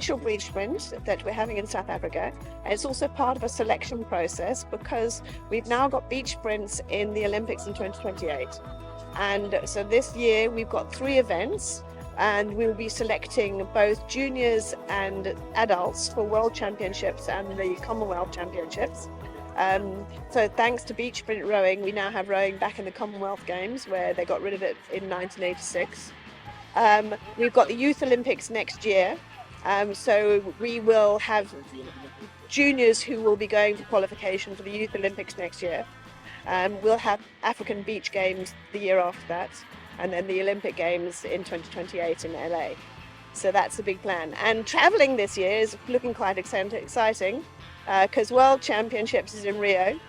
official beach sprint that we're having in South Africa. And it's also part of a selection process because we've now got beach sprints in the Olympics in 2028. And so this year we've got 3 events, and we'll be selecting both juniors and adults for World Championships and the Commonwealth Championships. So thanks to beach sprint rowing, we now have rowing back in the Commonwealth Games, where they got rid of it in 1986. We've got the Youth Olympics next year, so we will have juniors who will be going for qualification for the Youth Olympics next year. We'll have African Beach Games the year after that, and then the Olympic Games in 2028 in LA. So that's the big plan. And traveling this year is looking quite exciting because World Championships is in Rio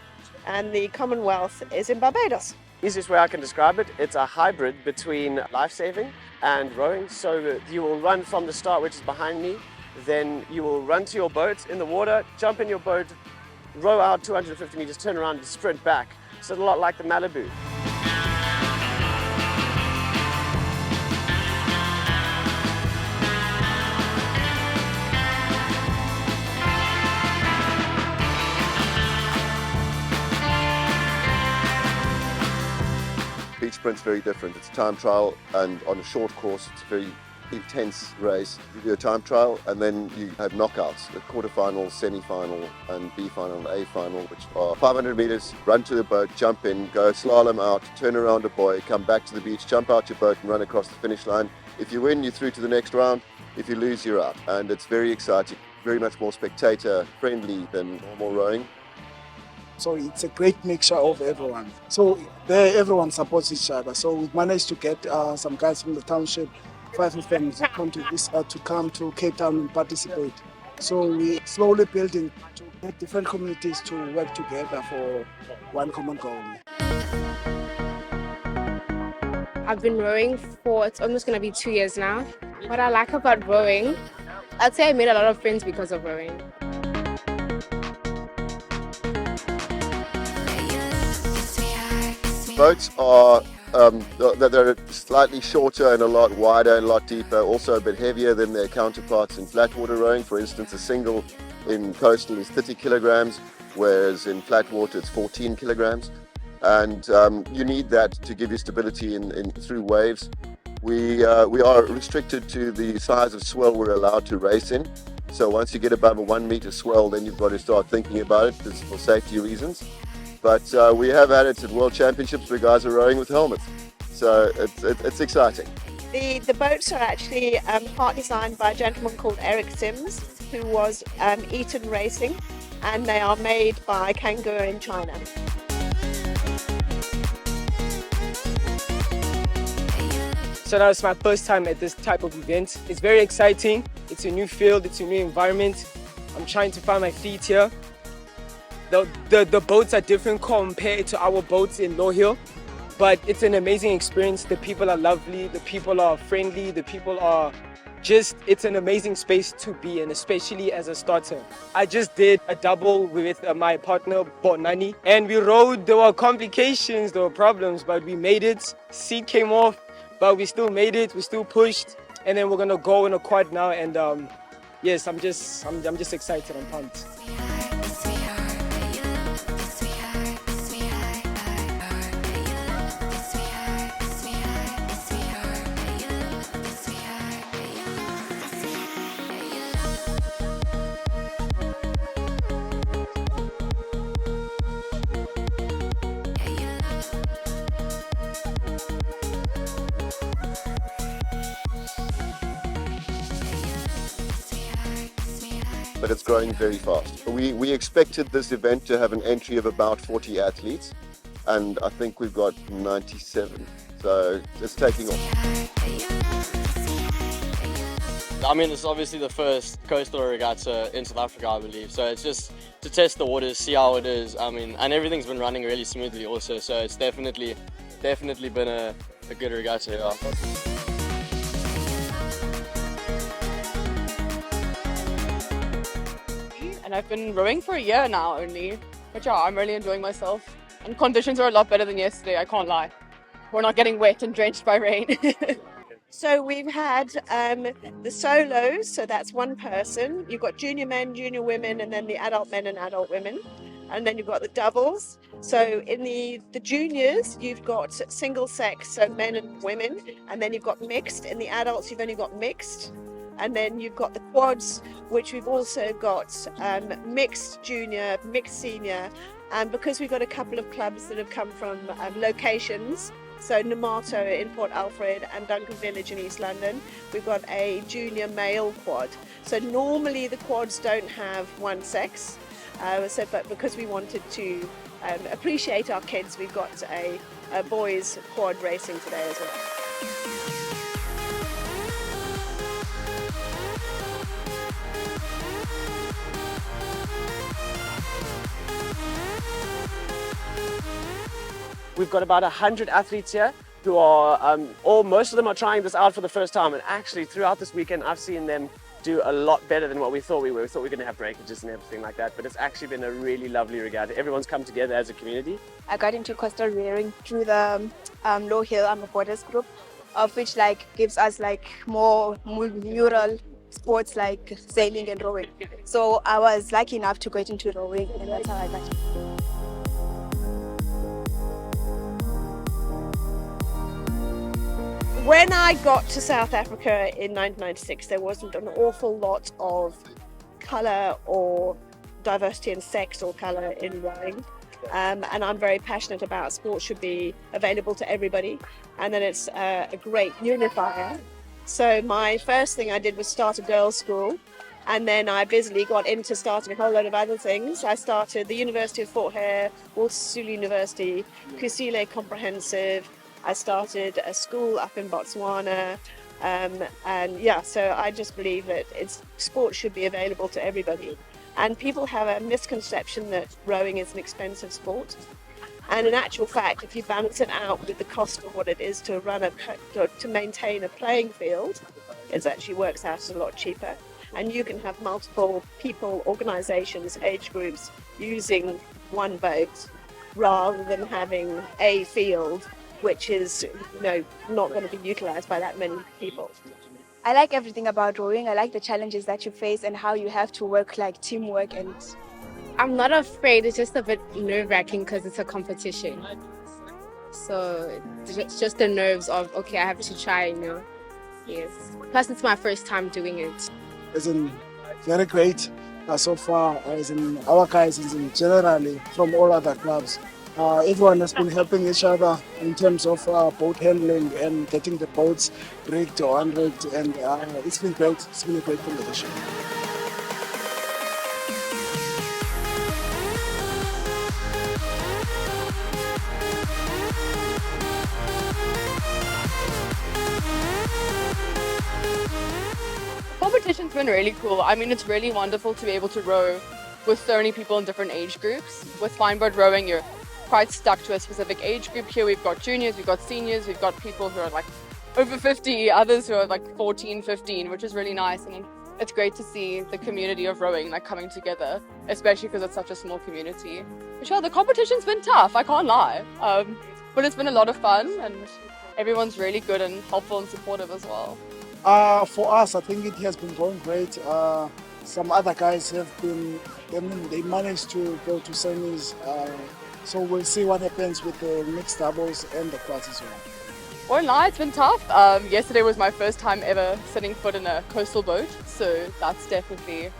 and the Commonwealth is in Barbados. Easiest way I can describe it, it's a hybrid between life-saving and rowing. So you will run from the start, which is behind me, then you will run to your boat in the water, jump in your boat, row out 250 meters, turn around and sprint back. So a lot like the Malibu. Beach sprint's very different. It's a time trial, and on a short course it's a very intense race. You do a time trial and then you have knockouts, the quarterfinal, semi-final and B final and A final, which are 500 meters, run to the boat, jump in, go slalom out, turn around a buoy, come back to the beach, jump out your boat and run across the finish line. If you win, you're through to the next round. If you lose, you're out. And it's very exciting, very much more spectator friendly than normal rowing. So it's a great mixture of everyone. So there everyone supports each other. So we managed to get some guys from the township, 5 of them to come to Cape Town and participate. So we slowly building to get different communities to work together for one common goal. I've been rowing for, it's almost going to be 2 years now. What I like about rowing, I'd say I made a lot of friends because of rowing. Boats are they're slightly shorter and a lot wider and a lot deeper, also a bit heavier than their counterparts in flat water rowing. For instance, a single in coastal is 30 kilograms, whereas in flat water it's 14 kilograms. And you need that to give you stability through waves. We are restricted to the size of swell we're allowed to race in. So once you get above a 1 meter swell, then you've got to start thinking about it just for safety reasons. But we have had it at World Championships where guys are rowing with helmets. So it's exciting. The boats are actually part designed by a gentleman called Eric Sims, who was Eaton Racing, and they are made by Kangaroo in China. So now it's my first time at this type of event. It's very exciting. It's a new field, it's a new environment. I'm trying to find my feet here. The boats are different compared to our boats in Low Hill, but it's an amazing experience. The people are lovely, the people are friendly, the people are just, it's an amazing space to be in, especially as a starter. I just did a double with my partner Bonani, and we rode. There were complications, there were problems, but we made it. Seat came off, but we still made it, we still pushed, and then we're gonna go in a quad now, and yes, I'm just excited, I'm pumped. But it's growing very fast. We expected this event to have an entry of about 40 athletes, and I think we've got 97, so it's taking off. I mean, it's obviously the first coastal regatta in South Africa, I believe, so it's just to test the waters, see how it is. I mean, and everything's been running really smoothly also, so it's definitely been a good regatta here. And I've been rowing for a year now only, but yeah, I'm really enjoying myself. And conditions are a lot better than yesterday, I can't lie. We're not getting wet and drenched by rain. So we've had the solos, so that's one person. You've got junior men, junior women, and then the adult men and adult women. And then you've got the doubles. So in the juniors, you've got single sex, so men and women. And then you've got mixed. In the adults, you've only got mixed. And then you've got the quads, which we've also got mixed junior, mixed senior. And because we've got a couple of clubs that have come from locations, so Namato in Port Alfred and Duncan Village in East London, we've got a junior male quad. So normally the quads don't have one sex, but because we wanted to appreciate our kids, we've got a boys quad racing today as well. We've got about 100 athletes here who are, most of them are trying this out for the first time. And actually throughout this weekend, I've seen them do a lot better than what we thought we were. We thought we were going to have breakages and everything like that, but it's actually been a really lovely regatta. Everyone's come together as a community. I got into coastal rowing through the low hill borders group, of which gives us more mural sports like sailing and rowing. So I was lucky enough to get into rowing, and that's how I got. When I got to South Africa in 1996, there wasn't an awful lot of colour or diversity in sex or colour in rowing. And I'm very passionate about sports should be available to everybody, and then it's a great unifier. So my first thing I did was start a girls' school, and then I busily got into starting a whole load of other things. I started the University of Fort Hare, Walter Sisulu University, Kusile Comprehensive. I started a school up in Botswana, so I just believe that sports should be available to everybody. And people have a misconception that rowing is an expensive sport. And in actual fact, if you balance it out with the cost of what it is to to maintain a playing field, it actually works out as a lot cheaper. And you can have multiple people, organisations, age groups using one boat rather than having a field which is not going to be utilised by that many people. I like everything about rowing. I like the challenges that you face and how you have to work teamwork. And I'm not afraid. It's just a bit nerve-wracking because it's a competition. So it's just the nerves of, okay, I have to try, Yes. Plus, it's my first time doing it. It's been very great so far, as in our guys, generally from all other clubs. Everyone has been helping each other in terms of boat handling and getting the boats rigged or unrigged, and it's been great. It's been a great competition. Competition's been really cool. I mean, it's really wonderful to be able to row with so many people in different age groups. With fine boat rowing, you're quite stuck to a specific age group. Here we've got juniors, we've got seniors, we've got people who are over 50, others who are 14, 15, which is really nice. And it's great to see the community of rowing coming together, especially because it's such a small community. But yeah, the competition's been tough, I can't lie. But it's been a lot of fun, and everyone's really good and helpful and supportive as well. For us, I think it has been going great. Some other guys they managed to go to semis. So we'll see what happens with the mixed doubles and the quads as well. Well, no, it's been tough. Yesterday was my first time ever setting foot in a coastal boat, so that's definitely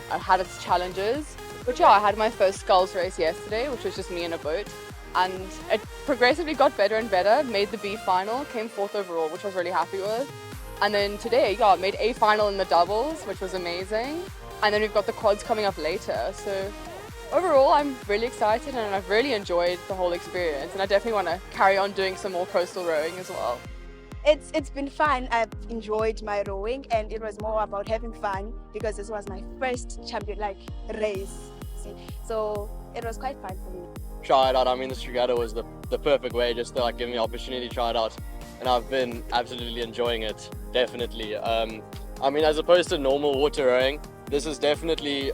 had its challenges. But yeah, I had my first sculls race yesterday, which was just me in a boat, and it progressively got better and better. Made the B final, came 4th overall, which I was really happy with. And then today, yeah, made A final in the doubles, which was amazing. And then we've got the quads coming up later, so overall, I'm really excited and I've really enjoyed the whole experience, and I definitely want to carry on doing some more coastal rowing as well. It's been fun. I've enjoyed my rowing, and it was more about having fun because this was my first champion race. So it was quite fun for me. Try it out. I mean, this regatta was the perfect way just to give me the opportunity to try it out, and I've been absolutely enjoying it. Definitely. I mean, as opposed to normal water rowing, this is definitely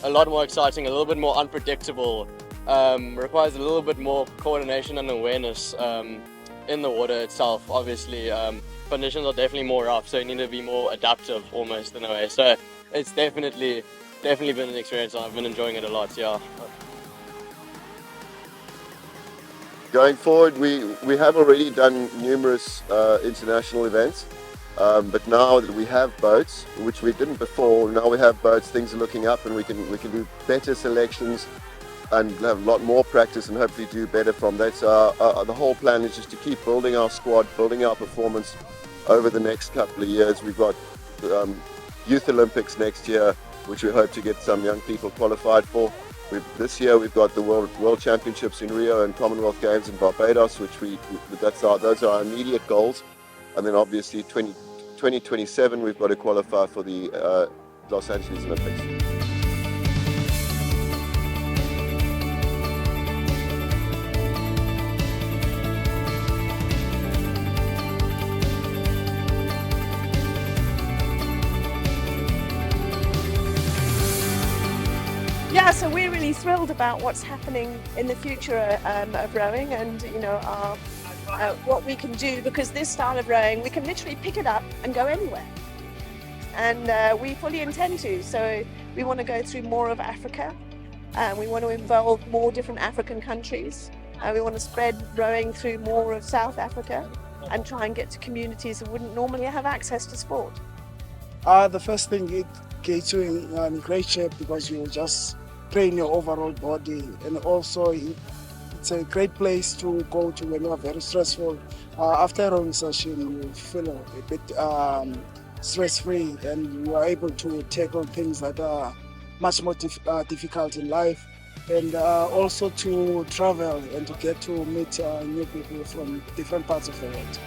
a lot more exciting, a little bit more unpredictable, requires a little bit more coordination and awareness in the water itself, obviously, conditions are definitely more rough, so you need to be more adaptive almost in a way. So it's definitely been an experience, and I've been enjoying it a lot. Yeah. Going forward, we have already done numerous international events, but now that we have boats, which we didn't before, now we have boats, things are looking up, and we can do better selections and have a lot more practice and hopefully do better from that. So the whole plan is just to keep building our squad, building our performance over the next couple of years. We've got Youth Olympics next year, which we hope to get some young people qualified for. This year we've got the World Championships in Rio and Commonwealth Games in Barbados, which those are our immediate goals. And then obviously 2027 we've got to qualify for the Los Angeles Olympics. Yeah, so we're really thrilled about what's happening in the future of rowing, and what we can do, because this style of rowing we can literally pick it up and go anywhere, and we fully intend to. So we want to go through more of Africa, we want to involve more different African countries, we want to spread rowing through more of South Africa and try and get to communities that wouldn't normally have access to sport. The first thing, it gets you in great shape because you just train your overall body, and also it's a great place to go to when you are very stressful. After a rowing session, you feel a bit stress-free, and you are able to tackle things that are much more difficult in life, and also to travel and to get to meet new people from different parts of the world.